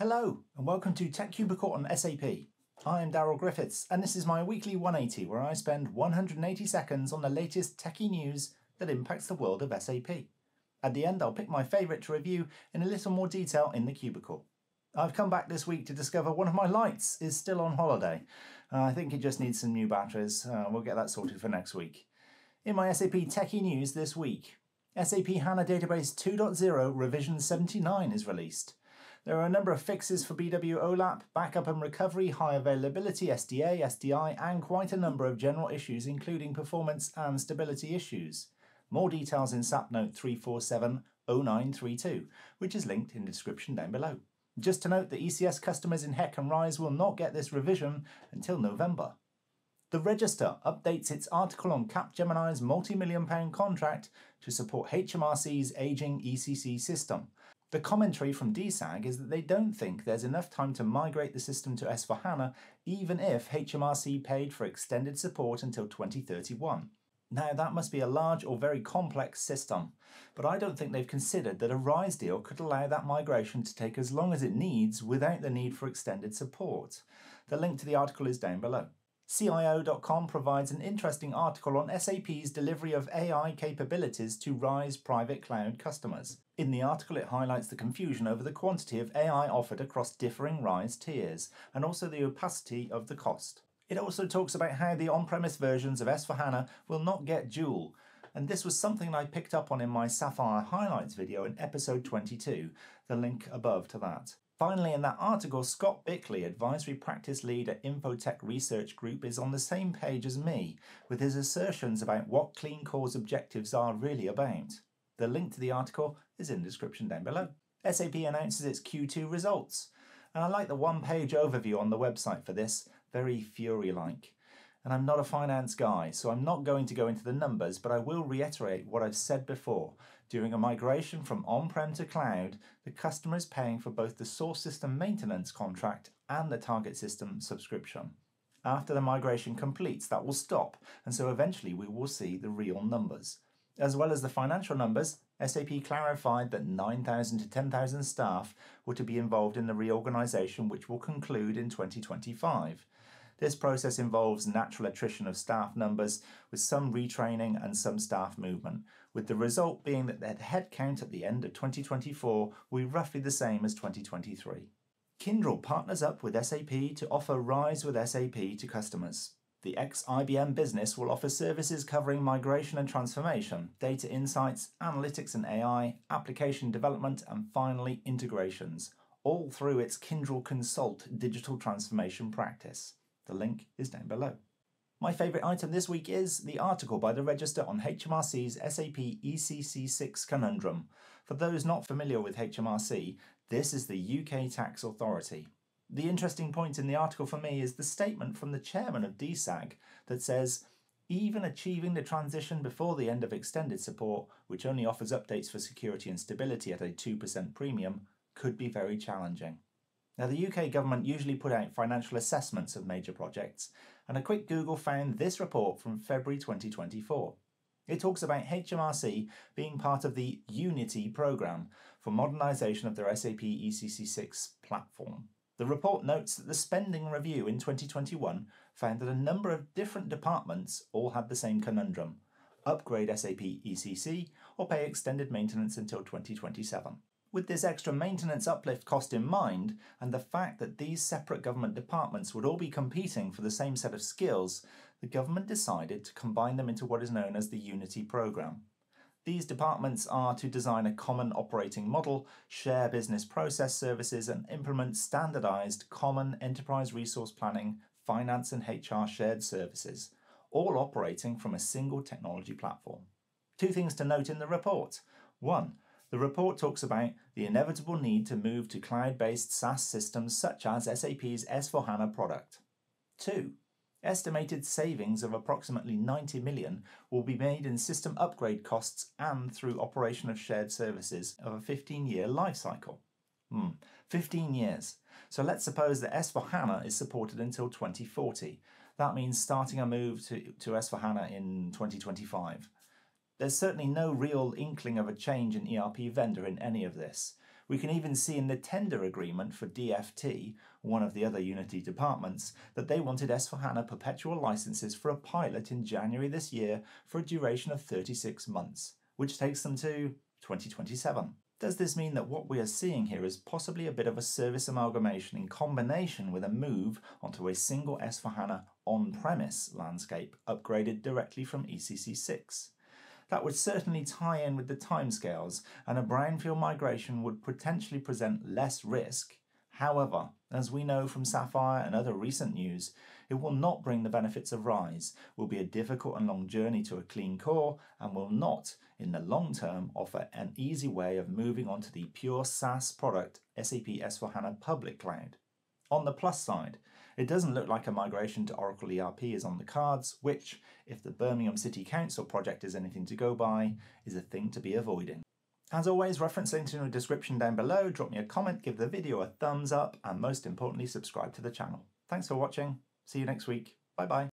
Hello and welcome to Tech Cubicle on SAP. I am Daryl Griffiths and this is my weekly 180 where I spend 180 seconds on the latest techie news that impacts the world of SAP. At the end I'll pick my favourite to review in a little more detail in the cubicle. I've come back this week to discover one of my lights is still on holiday. I think it just needs some new batteries. We'll get that sorted for next week. In my SAP techie news this week, SAP HANA Database 2.0 revision 79 is released. There are a number of fixes for BW OLAP, backup and recovery, high availability, SDA, SDI, and quite a number of general issues including performance and stability issues. More details in SAP Note 3470932, which is linked in the description down below. Just to note that ECS customers in HEC and RISE will not get this revision until November. The Register updates its article on Capgemini's multi-million-pound contract to support HMRC's ageing ECC system. The commentary from DSAG is that they don't think there's enough time to migrate the system to S4HANA, even if HMRC paid for extended support until 2031. Now that must be a large or very complex system, but I don't think they've considered that a RISE deal could allow that migration to take as long as it needs without the need for extended support. The link to the article is down below. CIO.com provides an interesting article on SAP's delivery of AI capabilities to RISE private cloud customers. In the article it highlights the confusion over the quantity of AI offered across differing RISE tiers, and also the opacity of the cost. It also talks about how the on-premise versions of S4HANA will not get dual, and this was something I picked up on in my Sapphire Highlights video in episode 22, the link above to that. Finally, in that article, Scott Bickley, Advisory Practice Lead at Infotech Research Group, is on the same page as me, with his assertions about what Clean Core's objectives are really about. The link to the article is in the description down below. SAP announces its Q2 results, and I like the one-page overview on the website for this, very Fury-like. And I'm not a finance guy, so I'm not going to go into the numbers, but I will reiterate what I've said before. During a migration from on-prem to cloud, the customer is paying for both the source system maintenance contract and the target system subscription. After the migration completes, that will stop, and so eventually we will see the real numbers. As well as the financial numbers, SAP clarified that 9,000 to 10,000 staff were to be involved in the reorganization, which will conclude in 2025. This process involves natural attrition of staff numbers, with some retraining and some staff movement, with the result being that the headcount at the end of 2024 will be roughly the same as 2023. Kyndryl partners up with SAP to offer RISE with SAP to customers. The ex-IBM business will offer services covering migration and transformation, data insights, analytics and AI, application development, and finally integrations, all through its Kyndryl Consult digital transformation practice. The link is down below. My favourite item this week is the article by the Register on HMRC's SAP ECC6 conundrum. For those not familiar with HMRC, this is the UK tax authority. The interesting point in the article for me is the statement from the chairman of DSAG that says, even achieving the transition before the end of extended support, which only offers updates for security and stability at a 2% premium, could be very challenging. Now, the UK government usually put out financial assessments of major projects, and a quick Google found this report from February 2024. It talks about HMRC being part of the Unity programme for modernisation of their SAP ECC6 platform. The report notes that the spending review in 2021 found that a number of different departments all had the same conundrum: upgrade SAP ECC or pay extended maintenance until 2027. With this extra maintenance uplift cost in mind, and the fact that these separate government departments would all be competing for the same set of skills, the government decided to combine them into what is known as the Unity programme. These departments are to design a common operating model, share business process services, and implement standardised common enterprise resource planning, finance and HR shared services, all operating from a single technology platform. Two things to note in the report. One, the report talks about the inevitable need to move to cloud-based SaaS systems such as SAP's S4HANA product. 2. Estimated savings of approximately 90 million will be made in system upgrade costs and through operation of shared services of a 15-year life cycle. 15 years. So let's suppose that S4HANA is supported until 2040. That means starting a move to S4HANA in 2025. There's certainly no real inkling of a change in ERP vendor in any of this, We can even see in the tender agreement for DFT, one of the other Unity departments, that they wanted S4HANA perpetual licenses for a pilot in January this year for a duration of 36 months, which takes them to 2027. Does this mean that what we are seeing here is possibly a bit of a service amalgamation in combination with a move onto a single S4HANA on-premise landscape upgraded directly from ECC6? That would certainly tie in with the timescales, and a brownfield migration would potentially present less risk. However, as we know from Sapphire and other recent news, it will not bring the benefits of RISE, will be a difficult and long journey to a clean core, and will not, in the long term, offer an easy way of moving on to the pure SaaS product SAP S4HANA Public Cloud. On the plus side, it doesn't look like a migration to Oracle ERP is on the cards, which, if the Birmingham City Council project is anything to go by, is a thing to be avoiding. As always, reference links in the description down below, drop me a comment, give the video a thumbs up, and most importantly, subscribe to the channel. Thanks for watching. See you next week. Bye bye.